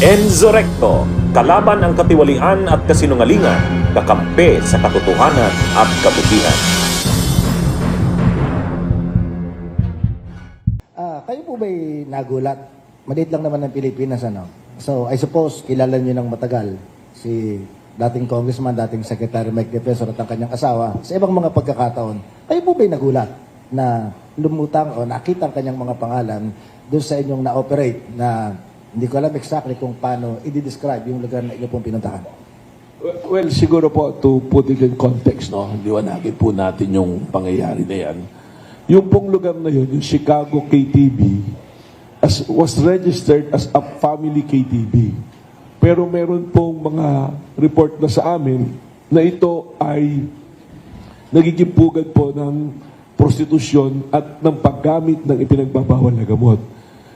Enzo Recto, kalaban ang katiwalian at kasinungalingan, kakampi sa katotohanan at kabutihan. Kayo po ba'y nagulat? Maliit lang naman ng Pilipinas, ano? So, I suppose, kilala niyo ng matagal si dating congressman, dating Secretary Mike Defensor at ang kanyang asawa. Sa ibang mga pagkakataon, kayo po ba'y nagulat na lumutang o nakita ang kanyang mga pangalan doon sa inyong na-operate na hindi ko alam exactly kung paano i-describe yung lugar na inyo pong pinuntahan? Well, siguro po, to put it in context, no, liwanagin po natin yung pangyayari na yan. Yung pong lugar na yun, yung Chicago KTV, was registered as a family KTV. Pero meron pong mga report na sa amin na ito ay nagiging pugad po ng prostitusyon at ng paggamit ng ipinagbabawal na gamot.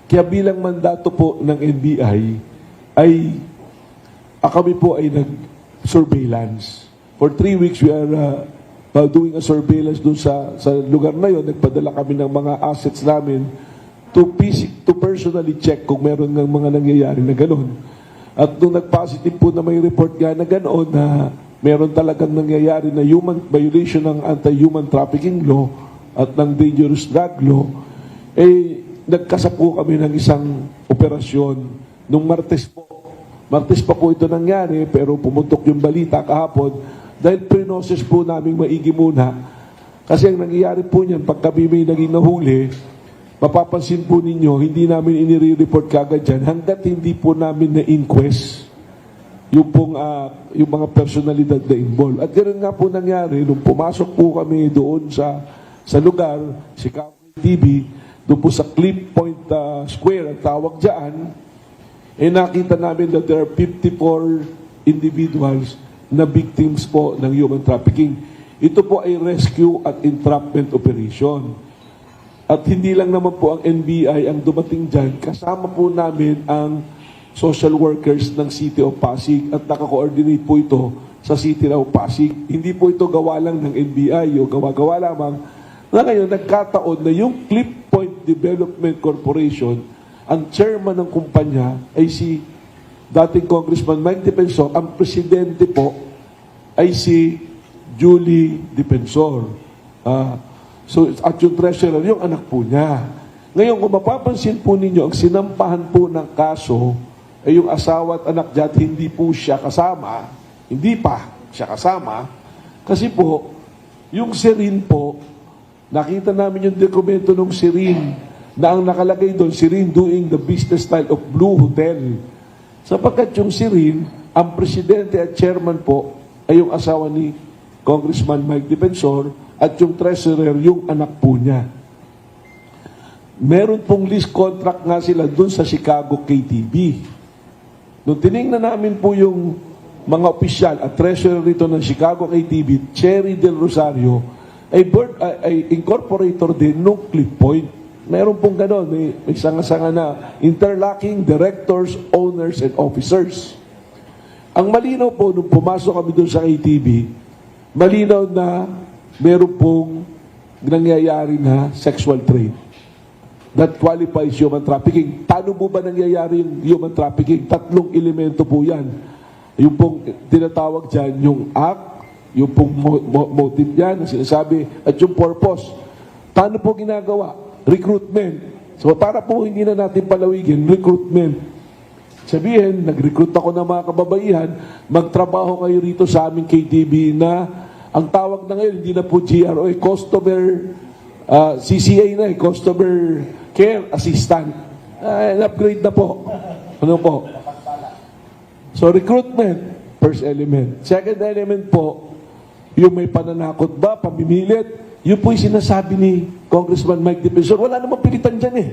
Kaya bilang mandato po ng NBI ay kami po ay nag-surveillance. For 3 weeks we are doing a surveillance doon sa lugar na yon. Nagpadala kami ng mga assets namin to personally check kung meron ng mga nangyayari na gano'n. At nung nag-positive po na may report nga na gano'n na meron talagang nangyayari na human violation ng anti-human trafficking law at ng dangerous drug law, nagkasapo kami ng isang operasyon nung Martes po. Martes pa po ito nangyari, pero pumutok yung balita kahapon dahil pre-process po namin maigi muna. Kasi ang nangyayari po niyan, pag kami may naging nahuli, mapapansin po ninyo, hindi namin inire-report kagad dyan hanggat hindi po namin na-inquest yung mga personalidad na involved. At ganoon nga po nangyari, nung pumasok po kami doon sa lugar, si TV, doon po sa Cliff Point Square, ang tawag dyan, nakita namin that there are 54 individuals na victims po ng human trafficking. Ito po ay rescue at entrapment operation. At hindi lang naman po ang NBI ang dumating dyan, kasama po namin ang social workers ng City of Pasig at naka-coordinate po ito sa City of Pasig. Hindi po ito gawa lang ng NBI o gawa-gawa lamang na ngayon nagkataon na yung Cliff Point Development Corporation, ang chairman ng kumpanya ay si dating Congressman Mike Defensor, ang presidente po ay si Julie Defensor. At yung treasurer, yung anak po niya. Ngayon, kung mapapansin po ninyo, ang sinampahan po ng kaso ay yung asawa at anak niya at hindi po siya kasama. Hindi pa siya kasama. Kasi po, yung Serene po, nakita namin yung dokumento ng Serene na ang nakalagay doon, Serene doing the business style of Blue Hotel. Sapagkat yung Serene, ang presidente at chairman po ay yung asawa ni Congressman Mike Defensor at yung treasurer, yung anak po niya. Meron pong lease contract nga sila doon sa Chicago KTV. Nung tinignan namin po yung mga opisyal at treasurer rito ng Chicago KTV, Cherry Del Rosario, ay incorporator din nung Cliff Point. Meron pong gano'n, may sanga-sanga na interlocking directors, owners, and officers. Ang malinaw po, nung pumasok kami doon sa KTV, malinaw na meron pong nangyayari na sexual trade that qualifies human trafficking. Paano po ba nangyayari yung human trafficking? 3 elemento po yan. Yung pong tinatawag dyan, yung act, yung pong motive yan, ang sinasabi, at yung purpose. Paano po ginagawa? Recruitment. So para po hindi na natin palawigin, recruitment. Sabihin, nag-recruit ako ng mga kababaihan, magtrabaho kayo rito sa aming KTV na ang tawag na ngayon, hindi na po GRO, Customer, CCA na Customer Care Assistant. Upgrade na po. Ano po? So recruitment, first element. Second element po, yung may pananakot ba, pamimilit, yun po yung sinasabi ni Congressman Mike Defensor. Wala namang pilitan dyan eh.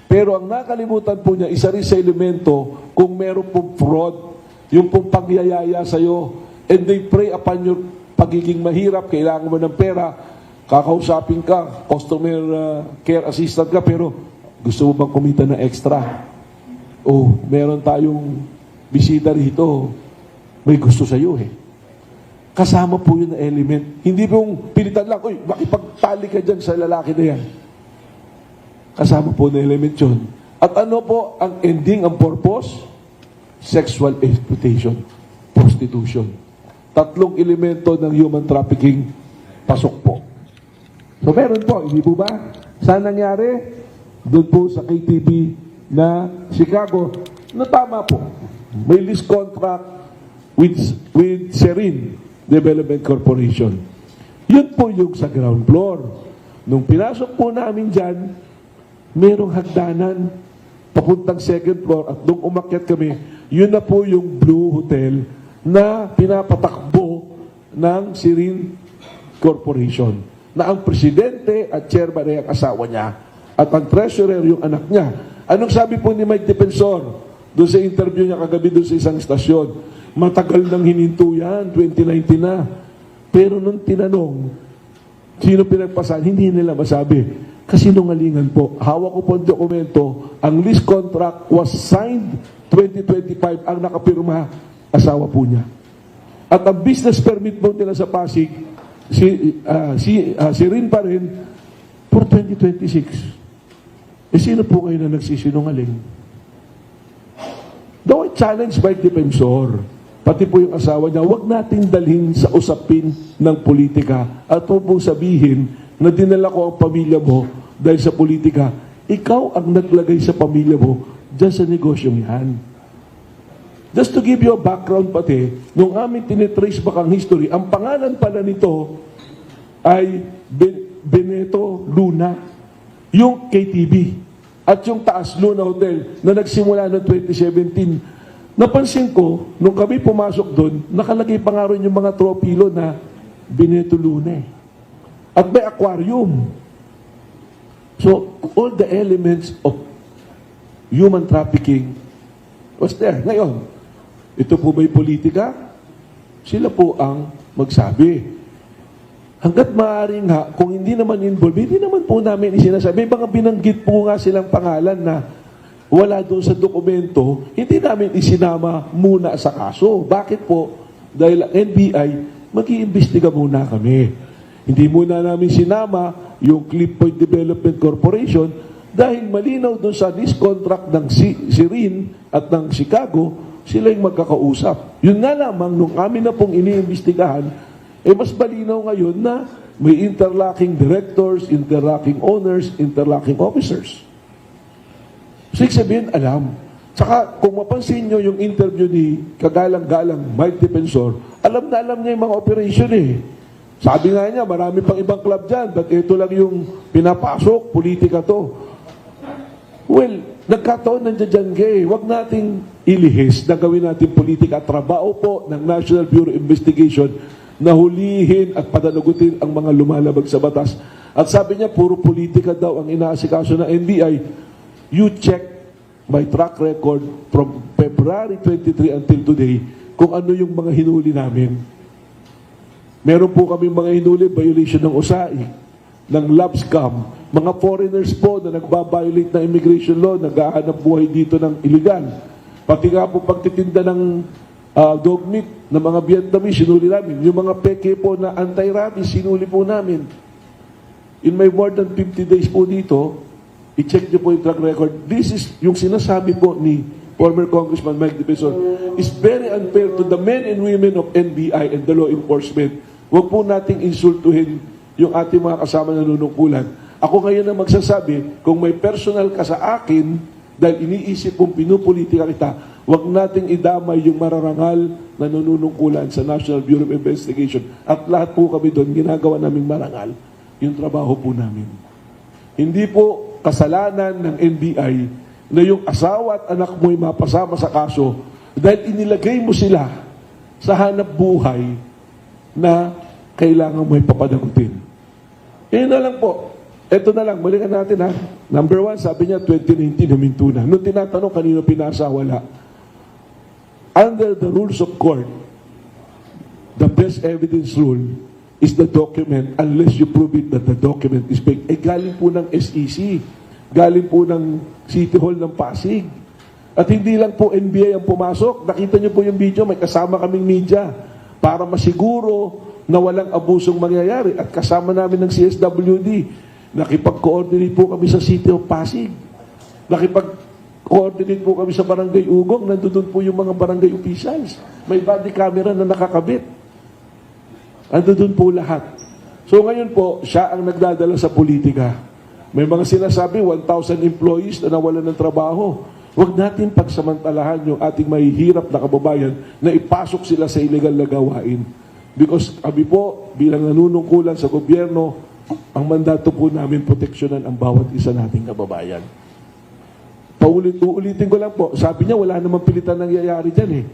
Pero ang nakalimutan po niya, isa rin sa elemento, kung meron pong fraud, yung pong pangyayaya sa'yo, and they prey upon your pagiging mahirap, kailangan mo ng pera, kakausapin ka, customer care assistant ka, pero gusto mo bang kumita na extra? O meron tayong bisita rito, may gusto sa'yo eh. Kasama po yun na element. Hindi pong pilitan lang, uy, makipagtali ka dyan sa lalaki na yan. Kasama po na element yun. At ano po ang ending, ang purpose? sexual exploitation, prostitution. Tatlong elemento ng human trafficking, pasok po. So meron po, hindi po ba? Saan nangyari? Doon po sa KTB na Chicago, na tama po. May lease contract with Serin Development Corporation. Yun po yung sa ground floor. Nung pinasok po namin dyan, merong hagdanan papuntang second floor at nung umakyat kami, yun na po yung Blue Hotel na pinapatakbo ng Serin Corporation na ang presidente at chairman ay ang asawa niya at ang treasurer yung anak niya. Anong sabi po ni Mike Defensor doon sa interview niya kagabi doon sa isang istasyon? Matagal nang hininto yan, 2019 na. Pero nung tinanong, sino pinagpasan, hindi nila masabi. Kasi nungalingan po. Hawak ko po ang dokumento, ang lease contract was signed 2025, ang nakapirma, asawa po niya. At ang business permit po nila sa Pasig, si Rin pa rin, for 2026. Sino po kayo na nagsisinungaling? Though I challenge by defensor, pati po yung asawa niya, huwag nating dalhin sa usapin ng politika at huwag pong sabihin na dinala ko ang pamilya mo dahil sa politika. Ikaw ang naglagay sa pamilya mo dyan sa negosyong yan. Just to give you a background pati, nung aming tinitrace back ang history, ang pangalan pala nito ay Beneto Luna, yung KTB. At yung taas, Luna Hotel, na nagsimula noong 2017. Napansin ko, nung kami pumasok doon, nakalagay pa nga rin yung mga tropilo na Beneto Luna. At may aquarium. So, all the elements of human trafficking was there. Ngayon, ito po ba'y politika? Sila po ang magsabi. Hanggat maaari nga, kung hindi naman involved, hindi naman po namin isinasabi. May mga binanggit po nga silang pangalan na wala doon sa dokumento, hindi namin isinama muna sa kaso. Bakit po? Dahil ang NBI, mag-iimbestiga muna kami. Hindi muna namin sinama yung Cliff Point Development Corporation dahil malinaw doon sa lease contract ng Serin at ng Chicago, sila yung magkakausap. Yun nga lamang, nung amin na pong iniimbestigahan, mas malinaw ngayon na may interlocking directors, interlocking owners, interlocking officers. So, sabihin, alam. Saka, kung mapansin nyo yung interview ni kagalang-galang Mike Defensor, alam na alam niya yung mga operation eh. Sabi nga niya, marami pang ibang club dyan, but ito lang yung pinapasok, politika to. Well, nagkataon nandiyan dyan gay. Huwag nating ilihis na gawin natin politika. Trabaho po ng National Bureau of Investigation na hulihin at padalagutin ang mga lumalabag sa batas. At sabi niya, puro politika daw ang inaasikaso ng NBI. You check my track record from February 23 until today kung ano yung mga hinuli namin. Meron po kami mga hinuli, violation ng USAID, ng lab scam, mga foreigners po na nagbabiolate ng immigration law, naghahanap buhay dito ng illegal. Pati nga po pagtitinda ng dog meat ng mga Vietnamese, sinuli namin. Yung mga peke po na anti-rabies, sinuli po namin. In my more than 50 days po dito, i-check niyo po yung track record. This is yung sinasabi po ni former Congressman Mike Defensor is very unfair to the men and women of NBI and the law enforcement. Huwag po nating insultuhin yung ating mga kasama na nunungkulan. Ako ngayon na magsasabi, kung may personal ka sa akin, dahil iniisip kong pinupolitika kita, huwag nating idamay yung mararangal na nanunungkulan sa National Bureau of Investigation. At lahat po kami doon, ginagawa naming marangal yung trabaho po namin. Hindi po kasalanan ng NBI na yung asawa at anak mo'y mapasama sa kaso dahil inilagay mo sila sa hanap buhay na kailangan mo'y papadagutin. Yun na lang po. Ito na lang, balikan natin ha. Number 1, sabi niya 2019 huminto na. Nung tinatanong kanino pinasa, wala. Under the rules of court, the best evidence rule is the document unless you prove it that the document is fake. Galing po ng SEC. Galing po ng City Hall ng Pasig. At hindi lang po NBI ang pumasok. Nakita niyo po yung video, may kasama kaming media para masiguro na walang abusong mangyayari. At kasama namin ng CSWD. Nakipag-coordinate po kami sa City of Pasig. coordinate po kami sa Barangay Ugong, nandun po yung mga barangay officials. May body camera na nakakabit. Nandun po lahat. So ngayon po, siya ang nagdadala sa politika. May mga sinasabi, 1,000 employees na nawalan ng trabaho. Huwag natin pagsamantalahan yung ating mahihirap na kababayan na ipasok sila sa illegal na gawain. Because kami po, bilang nanunungkulan sa gobyerno, ang mandato po namin proteksyonan ang bawat isa nating kababayan. Uulitin ko lang po, sabi niya wala namang pilitan nangyayari dyan eh.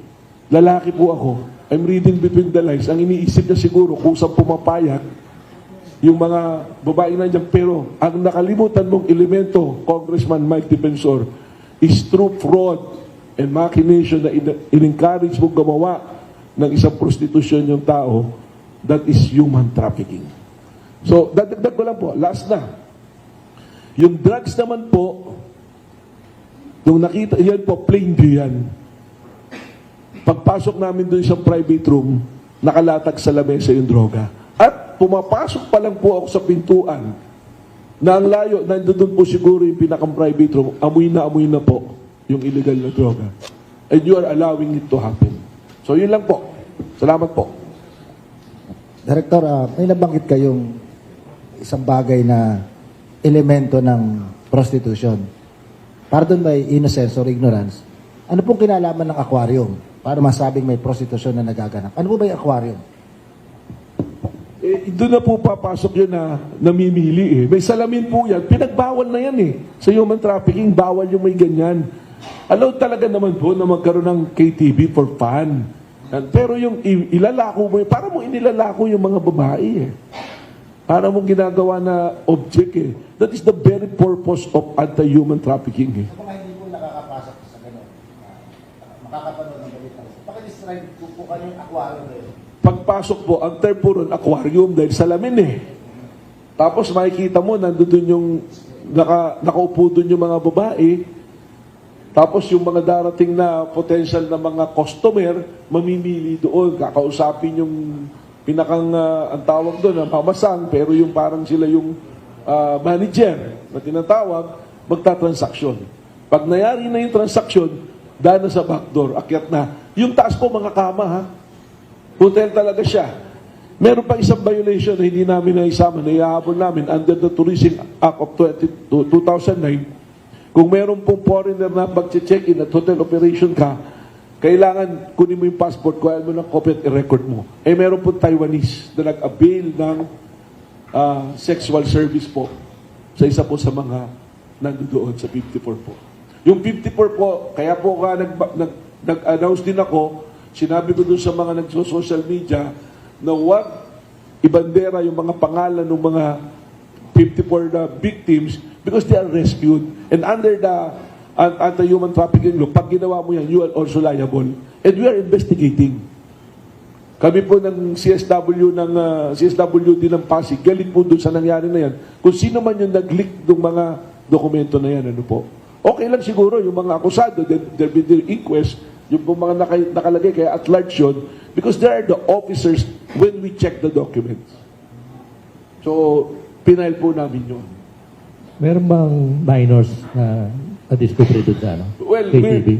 Lalaki po ako. I'm reading between the lines. Ang iniisip niya siguro, kusang pumapayag yung mga babae na dyan. Pero ang nakalimutan mong elemento, Congressman Mike Defensor, is through fraud and machination na in-encourage mong gumawa ng isang prostitusyon yung tao, that is human trafficking. So, dadagdag ko lang po, last na. Yung drugs naman po, nung nakita, yan po, plain view yan. Pagpasok namin doon sa private room, nakalatag sa lamesa yung droga. At pumapasok pa lang po ako sa pintuan, na ang layo, nandun po siguro yung pinakang-private room, amoy na po yung illegal na droga. And you are allowing it to happen. So, yun lang po. Salamat po. Director, may nabanggit kayong isang bagay na elemento ng prostitution. Para doon may innocence or ignorance. Ano pong kinalaman ng aquarium para masabing may prostitution na nagaganap? Ano po ba yung aquarium? Doon na po papasok yun na namimili eh. May salamin po yan. Pinagbawal na yan eh. Sa human trafficking, bawal yung may ganyan. Allowed talaga naman po na magkaroon ng KTV for fun. Pero yung ilalako mo, para mo inilalako yung mga babae eh. Para mo ginagawa na object eh. That is the very purpose of anti-human trafficking eh. Kung hindi po nakakapasok sa gano'n, makakapanood ng balita. Pakidescribe po kayo yung aquarium na yun. Pagpasok po, ang term po ron, aquarium dahil salamin eh. Tapos makikita mo, nandun yung nakaupo dun yung mga babae. Tapos yung mga darating na potential na mga customer, mamimili doon, kakausapin yung ang tawag doon, mamasang, pero yung parang sila yung manager na tinatawag, magta-transaksyon. Pag nayari na yung transaksyon, dana sa backdoor, akyat na. Yung taas po, mga kama ha. Hotel talaga siya. Meron pa isang violation na hindi namin naisama, na iahabol namin under the Tourism Act of 2009. Kung meron pong foreigner na mag-check-in at hotel operation ka, kailangan kunin mo yung passport, kuhain mo ng copy at i-record mo. Eh meron pong Taiwanese na nag-avail ng sexual service po sa isa po sa mga nandoon sa 54 po. Yung 54 po, kaya po nag-announce din ako, sinabi ko doon sa mga nagso-social media na huwag ibandera yung mga pangalan ng mga 54 na victims because they are rescued. And under the anti-human trafficking law, pag ginawa mo yan, you are also liable. And we are investigating. Kami po ng CSWD ng Pasig, galing po doon sa nangyari na yan. Kung sino man yung nag-leak ng mga dokumento na yan, ano po. Okay lang siguro yung mga akusado, there be the inquest, yung po mga nakalagay kaya at large yun, because they are the officers when we check the documents. So, pinail po namin yun. Meron bang minors na na-discovery doon sa ano? Well, KTV?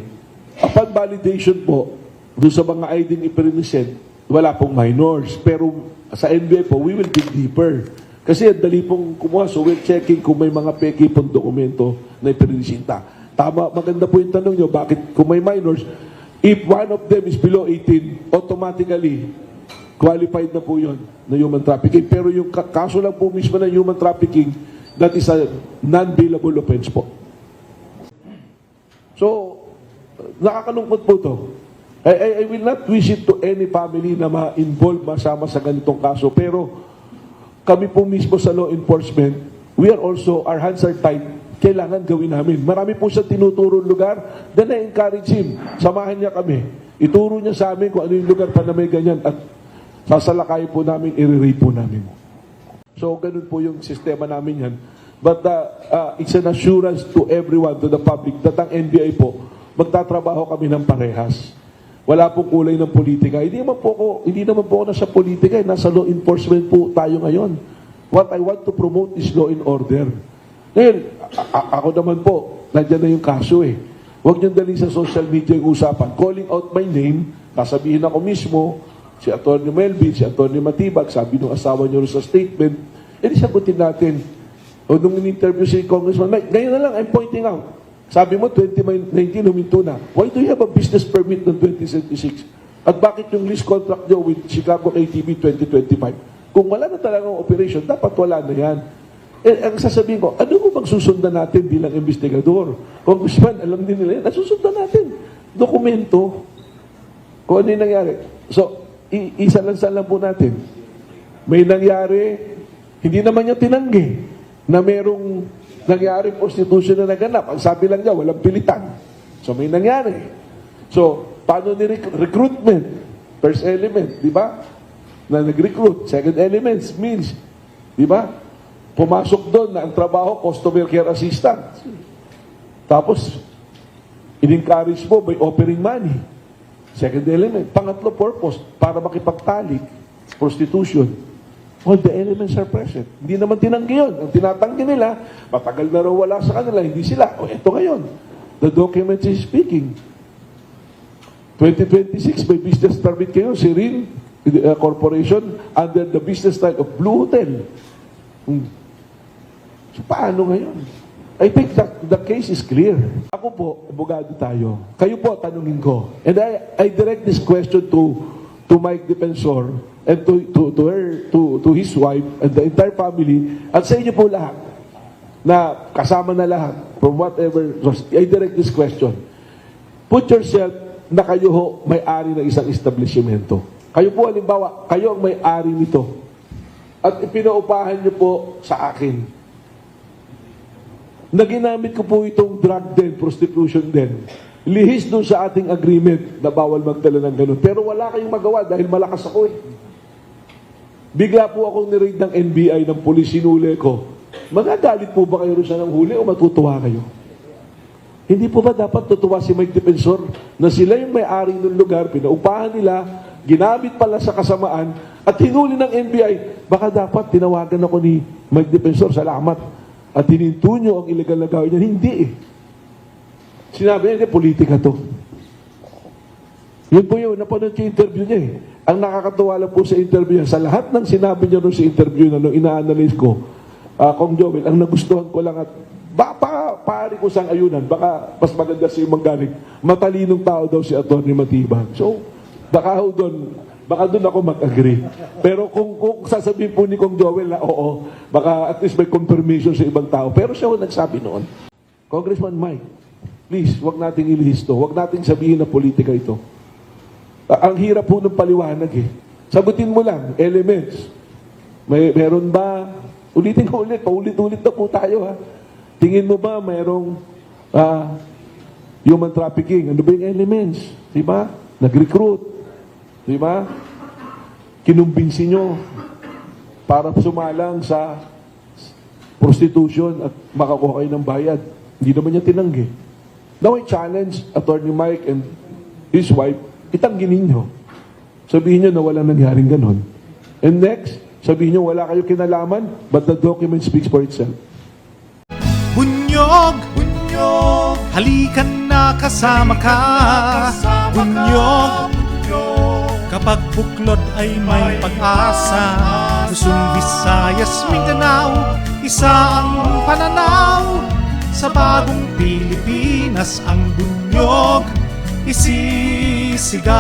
upon validation po, doon sa mga ID ni Perinicent, wala pong minors. Pero sa NBI po, we will dig deeper. Kasi dali pong kumuha, so we're checking kung may mga peki pong dokumento na iperinisita. Tama, maganda po yung tanong nyo, bakit kung may minors, if one of them is below 18, automatically, qualified na po yun na human trafficking. Pero yung kaso lang po mismo na human trafficking, that is a non-bailable offense po. So, nakakalungkot po to. I will not wish it to any family na ma-involve masama sa ganitong kaso. Pero kami po mismo sa law enforcement, we are also, our hands are tied, kailangan gawin namin. Marami po siya tinuturo lugar, then I encourage him, samahan niya kami. Ituro niya sa amin kung ano yung lugar pa na may ganyan at sasalakay po namin, i-rate po namin. So, ganun po yung sistema namin yan. But it's an assurance to everyone, to the public, that ang NBI po, magtatrabaho kami ng parehas. Wala pong kulay ng politika. Hindi naman po ako nasa politika, nasa law enforcement po tayo ngayon. What I want to promote is law and order. Ngayon, ako naman po, nandiyan na yung kaso eh. Huwag niyong dali sa social media yung usapan. Calling out my name, sasabihin ako mismo, si Atty. Melvin, si Atty. Matibag, sabi ng asawa niyo sa statement, edi sagutin natin. O nung in-interview si Congressman Mike, ngayon na lang, I'm pointing out. Sabi mo, 2019 huminto na. Why do you have a business permit ng 2076? At bakit yung lease contract niyo with Chicago KTV 2025? Kung wala na talagang operation, dapat wala na yan. Eh, ang sasabihin ko, ano mo bang susundan natin bilang investigador? Congressman, alam din nila yan. Nasusundan natin. Dokumento. Kung ano yung nangyari. So, isa lang po natin. May nangyari, hindi naman niya tinanggi na merong nangyari prostitution na naganap. Ang sabi lang niya, walang pilitan. So, may nangyari. So, paano ni recruitment? First element, di ba? Na nag-recruit. Second element, means, di ba? Pumasok doon na ang trabaho, customer care assistant. Tapos, in-encourage mo by offering money. Second element. Pangatlo purpose, para makipagtalik. Prostitution. All the elements are present. Hindi naman tinanggi yun. Ang tinatanggi nila, matagal na raw wala sa kanila, hindi sila. O, eto ngayon. The document is speaking. 2026, may business permit kayo, Cyril Corporation, under the business style of Blue Hotel. So, paano ngayon? I think that the case is clear. Ako po, abogado tayo. Kayo po, tanungin ko. And I direct this question to Mike Defensor and to his wife and the entire family at sa inyo po lahat na kasama na lahat from whatever source. I direct this question. Put yourself na kayo ho may-ari ng isang establishmento. Kayo po, halimbawa, kayo ang may-ari nito. At ipinaupahan niyo po sa akin na ginamit ko po itong drug den, prostitution den. Lihis doon sa ating agreement na bawal magdala ng ganun. Pero wala kayong magawa dahil malakas ako eh. Bigla po akong nireid ng NBI, ng pulis, sinuli ko. Magagalit po ba kayo rin sa ng huli o matutuwa kayo? Hindi po ba dapat tutuwa si Mike Defensor na sila yung may-ari ng lugar, pinaupahan nila, ginamit pala sa kasamaan, at hinuli ng NBI? Baka dapat tinawagan ako ni Mike Defensor, salamat. At hininto nyo ang illegal na gawin niya. Hindi eh. Sinabi niya, politika to. Yun po yun, napanood yung interview niya eh. Ang nakakatuwa lang po sa interview niya, sa lahat ng sinabi niya nung sa interview na nung ina-analyze ko, Kong Joel, ang nagustuhan ko lang at pari ko sang ayunan, baka mas maganda si manggaling. Matalinong tao daw si Atty. Matibag. So, baka doon ako mag-agree. Pero kung sasabihin po ni Kong Joel na oo, baka at least may confirmation sa ibang tao. Pero siya nagsabi noon. Congressman Mike, please, wag nating ilihis to. Wag nating sabihin na politika ito. Ang hirap po ng paliwanag eh. Sagutin mo lang, elements. Meron ba? Ulitin ko ulit, paulit-ulit na po tayo ha. Tingin mo ba mayroong human trafficking? Ano ba yung elements? Diba? Nag-recruit. Diba? Kinumbinsi nyo para sumalang sa prostitution at makakuha kayo ng bayad. Hindi naman niya tinanggi. Now I challenge Atty. Mike and his wife, itanggi ninyo. Sabihin nyo na walang nangyaring ganon. And next, sabihin nyo wala kayo kinalaman, but the document speaks for itself. Bunyog, bunyog, halikan na kasama ka. Bunyog, kapag buklod ay may pag-asa. Luzon, Visayas, Mindanao, isa ang pananaw. Sa bagong Pilipinas ang bunyog isisigaw.